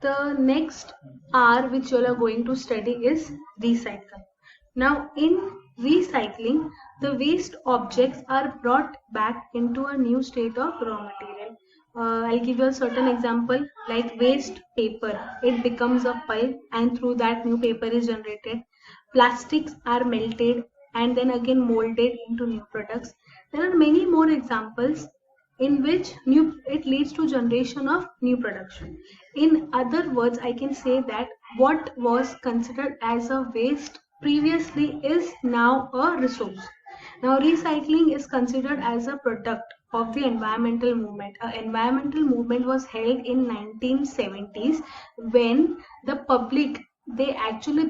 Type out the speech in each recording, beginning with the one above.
The next R which you are going to study is recycle. Now in recycling, the waste objects are brought back into a new state of raw material. I'll give you a certain example like waste paper. It becomes a pulp and through that new paper is generated. Plastics are melted and then again molded into new products. There are many more examples in which it leads to generation of new production. In other words, I can say that what was considered as a waste previously is now a resource. Now recycling is considered as a product of the environmental movement. An environmental movement was held in 1970s when the public they actually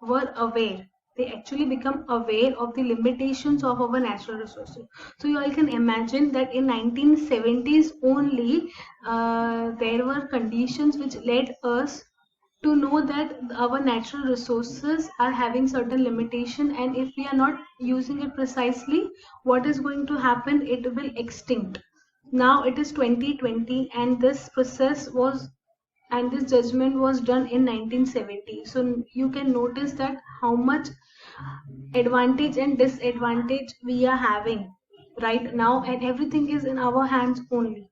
were aware, they actually become aware of the limitations of our natural resources. So you all can imagine that in 1970s only there were conditions which led us to know that our natural resources are having certain limitation, and if we are not using it precisely, what is going to happen, it will extinct. Now it is 2020 and this process was and this judgment was done in 1970. So you can notice that how much advantage and disadvantage we are having right now, and everything is in our hands only.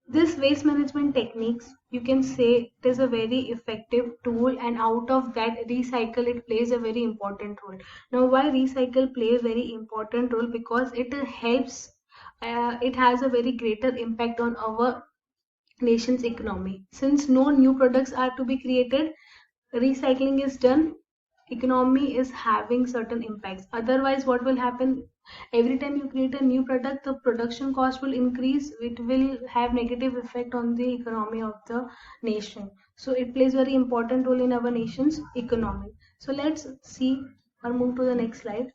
This waste management techniques, you can say it is a very effective tool, and out of that recycle it plays a very important role. Now why recycle play a very important role? Because it helps, it has a very greater impact on our nation's economy. Since no new products are to be created, recycling is done, economy is having certain impacts. Otherwise what will happen, every time you create a new product, the production cost will increase, it will have negative effect on the economy of the nation. So it plays very important role in our nation's economy. So let's see or move to the next slide.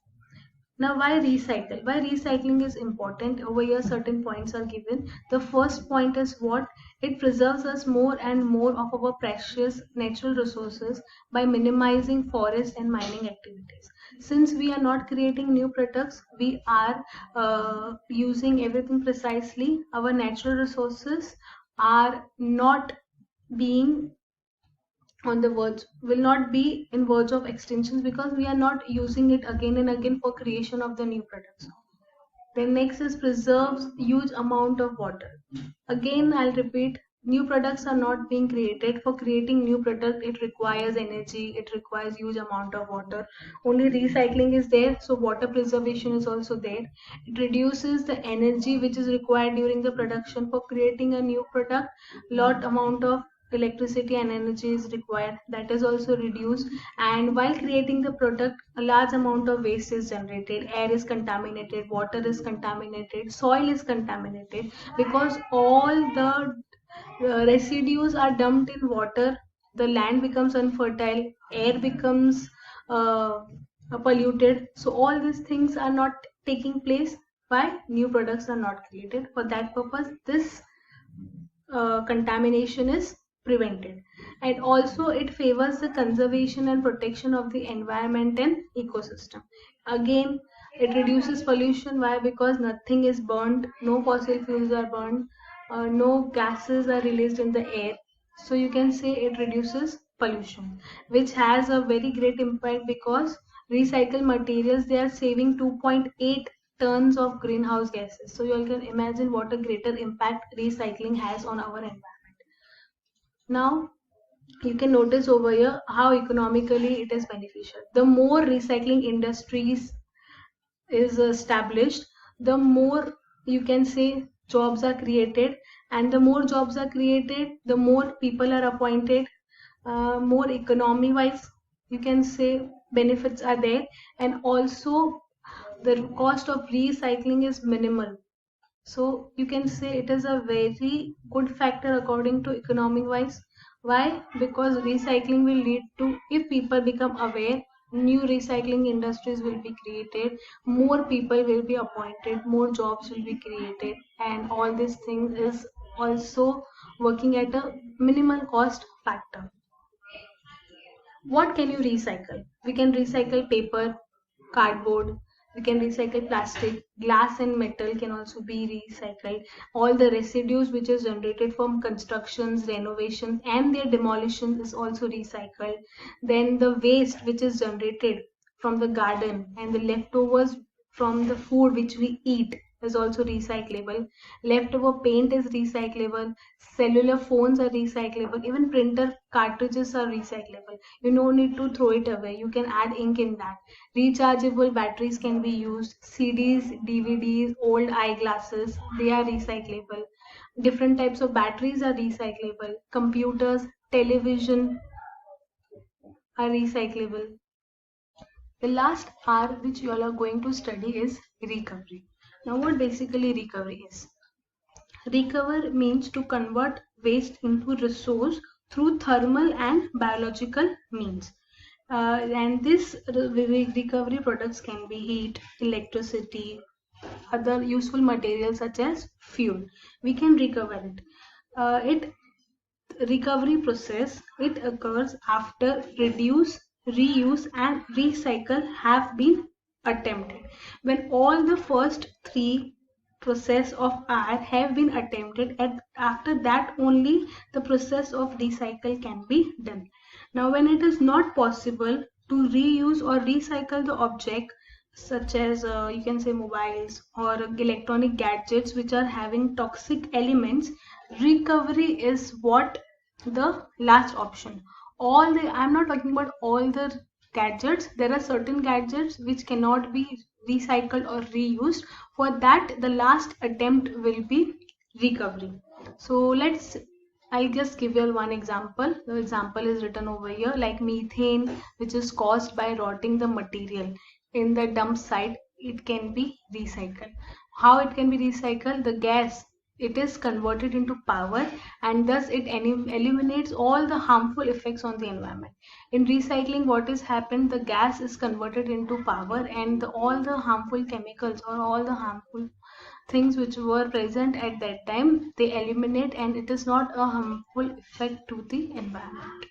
Now, why recycle? Why recycling is important? Over here, certain points are given. The first point is what? It preserves us more and more of our precious natural resources by minimizing forest and mining activities. Since we are not creating new products, we are using everything precisely. Our natural resources are not being on the verge, will not be in verge of extinctions because we are not using it again and again for creation of the new products. Then next is preserves huge amount of water. Again I'll repeat, new products are not being created. For creating new product it requires energy, it requires huge amount of water. Only recycling is there, so water preservation is also there. It reduces the energy which is required during the production. For creating a new product, lot amount of electricity and energy is required, that is also reduced. And while creating the product, a large amount of waste is generated, air is contaminated, water is contaminated, soil is contaminated, because all the residues are dumped in water, the land becomes unfertile, air becomes polluted. So all these things are not taking place. Why? New products are not created. For that purpose, this contamination is prevented. And also it favors the conservation and protection of the environment and ecosystem. Again, it reduces pollution. Why? Because nothing is burned, no fossil fuels are burned, no gases are released in the air. So you can say it reduces pollution, which has a very great impact because recycled materials, they are saving 2.8 tons of greenhouse gases. So you all can imagine what a greater impact recycling has on our environment. Now you can notice over here how economically it is beneficial. The more recycling industries is established, the more, you can say, jobs are created, and the more jobs are created, the more people are appointed, more economy wise, you can say, benefits are there. And also the cost of recycling is minimal. So you can say it is a very good factor according to economic wise. Why? Because recycling will lead to, if people become aware, new recycling industries will be created, more people will be appointed, more jobs will be created, and all these things is also working at a minimal cost factor. What can you recycle? We can recycle paper, cardboard, We can recycle plastic, glass and metal can also be recycled. All the residues which is generated from constructions, renovations and their demolition is also recycled. Then the waste which is generated from the garden and the leftovers from the food which we eat is also recyclable. Leftover paint is recyclable. Cellular phones are recyclable. Even printer cartridges are recyclable. You no need to throw it away. You can add ink in that. Rechargeable batteries can be used. CDs, DVDs, old eyeglasses, they are recyclable. Different types of batteries are recyclable. Computers, television are recyclable. The last R which you all are going to study is recovery. Now, what basically recovery is? Recover means to convert waste into resource through thermal and biological means. And this recovery products can be heat, electricity, other useful materials such as fuel. We can recover it. It recovery process, it occurs after reduce, reuse and recycle have been attempted. When all the first three process of R have been attempted, and after that only the process of recycle can be done. Now when it is not possible to reuse or recycle the object, such as you can say mobiles or electronic gadgets which are having toxic elements, recovery is what the last option. All the, I'm not talking about all the gadgets. There are certain gadgets which cannot be recycled or reused. For that the last attempt will be recovery. So I'll just give you one example. The example is written over here, like methane, which is caused by rotting the material in the dump site. It can be recycled. How it can be recycled? The gas, it is converted into power, and thus it eliminates all the harmful effects on the environment. In recycling, what is happened? The gas is converted into power, and all the harmful chemicals or all the harmful things which were present at that time, they eliminate, and it is not a harmful effect to the environment.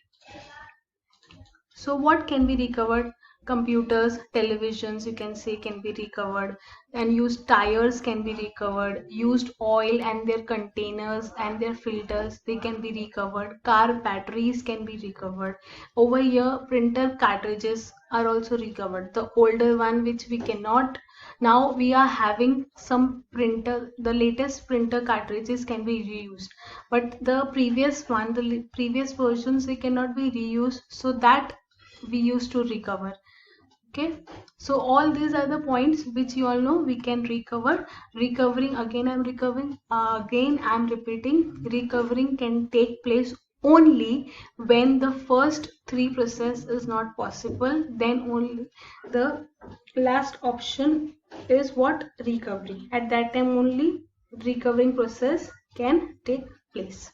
So what can be recovered? Computers, televisions, you can say, can be recovered. And used tires can be recovered. Used oil and their containers and their filters, they can be recovered. Car batteries can be recovered. Over here, printer cartridges are also recovered. The older one which we cannot, now we are having some printer, the latest printer cartridges can be reused, but the previous one, the previous versions, they cannot be reused, so that we used to recover. Okay, so all these are the points which you all know we can recover. Recovering, again I'm recovering, again I'm repeating, recovering can take place only when the first three process is not possible. Then only the last option is what? Recovery. At that time only recovering process can take place.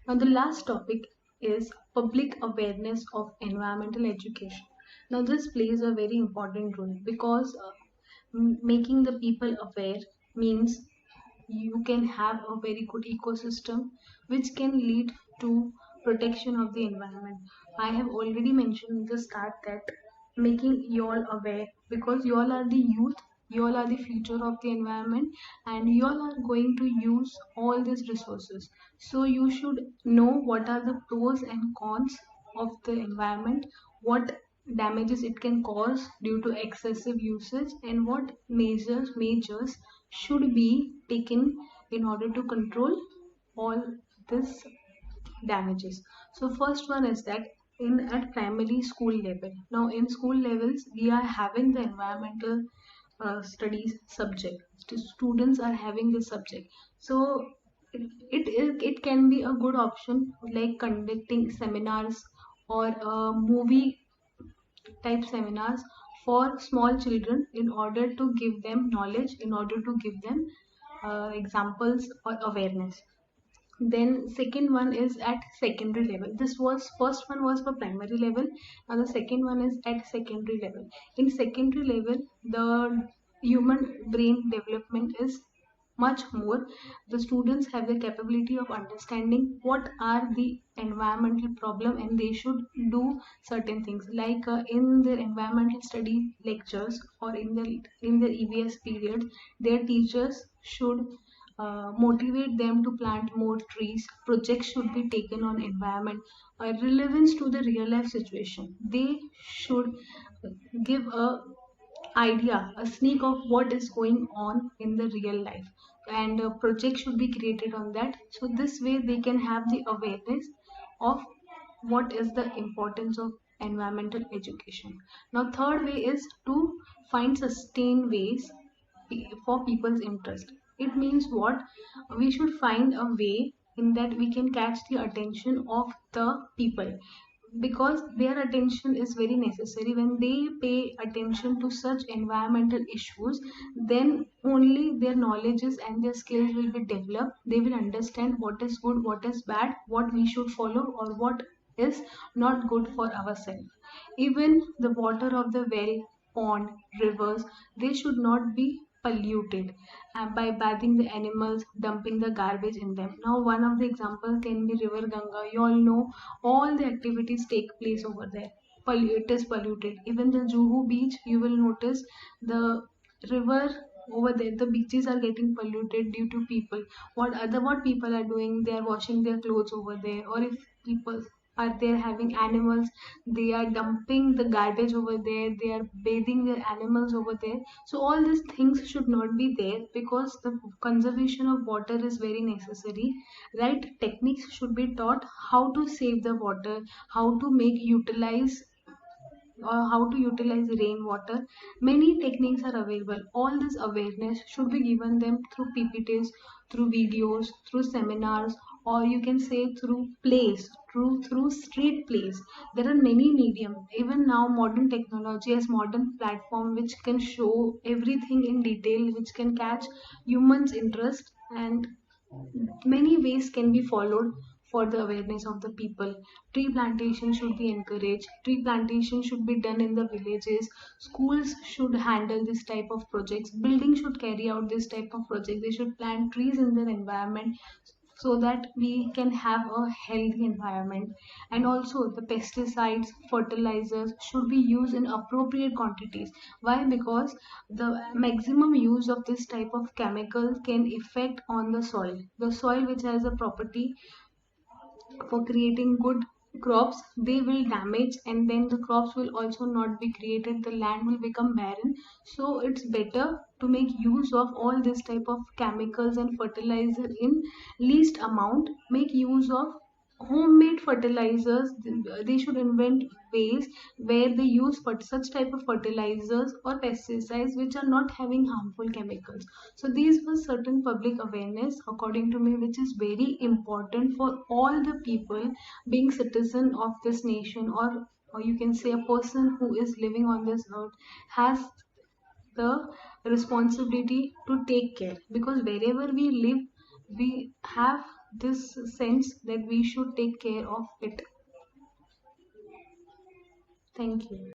Now, the last topic is public awareness of environmental education. Now, this plays a very important role because making the people aware means you can have a very good ecosystem which can lead to protection of the environment. I have already mentioned in the start that making you all aware, because you all are the youth, you all are the future of the environment, and you all are going to use all these resources. So you should know what are the pros and cons of the environment, what damages it can cause due to excessive usage, and what measures should be taken in order to control all this damages. So first one is that in at primary school level. Now in school levels we are having the environmental studies subject. The students are having this subject. So it can be a good option, like conducting seminars or movie type seminars for small children in order to give them knowledge, in order to give them examples or awareness. Then second one is at secondary level. This was first one was for primary level, and the second one is at secondary level. In secondary level, the human brain development is much more, the students have the capability of understanding what are the environmental problem, and they should do certain things like in their environmental study lectures or in their EVS period, their teachers should motivate them to plant more trees. Projects should be taken on environment, relevance to the real life situation. They should give a sneak of what is going on in the real life, and a project should be created on that. So this way they can have the awareness of what is the importance of environmental education. Now third way is to find sustained ways for people's interest. It means what? We should find a way in that we can catch the attention of the people, because their attention is very necessary. When they pay attention to such environmental issues, then only their knowledges and their skills will be developed. They will understand what is good, what is bad, what we should follow, or what is not good for ourselves. Even the water of the well, pond, rivers, they should not be polluted by bathing the animals, dumping the garbage in them. Now one of the examples can be river Ganga. You all know all the activities take place over there. It is polluted. Even the Juhu beach, you will notice the river over there, the beaches are getting polluted due to people. What people are doing, they are washing their clothes over there, or if people are there having animals, they are dumping the garbage over there, they are bathing their animals over there. So all these things should not be there, because the conservation of water is very necessary. Right techniques should be taught, how to save the water, how to make utilize or how to utilize rainwater. Many techniques are available. All this awareness should be given them through PPTs, through videos, through seminars, or you can say through plays, through street plays. There are many medium. Even now modern technology has modern platform which can show everything in detail, which can catch humans interest, and many ways can be followed for the awareness of the people. Tree plantation should be encouraged. Tree plantation should be done in the villages. Schools should handle this type of projects. Buildings should carry out this type of project. They should plant trees in their environment so that we can have a healthy environment. And also the pesticides, fertilizers should be used in appropriate quantities. Why? Because the maximum use of this type of chemical can affect on the soil which has a property for creating good crops, they will damage, and then the crops will also not be created, the land will become barren. So it's better to make use of all this type of chemicals and fertilizer in least amount. Make use of homemade fertilizers. They should invent ways where they use such type of fertilizers or pesticides which are not having harmful chemicals. So these were certain public awareness according to me, which is very important for all the people being citizen of this nation, or you can say a person who is living on this earth has the responsibility to take care, because wherever we live we have this sense that we should take care of it. Thank you.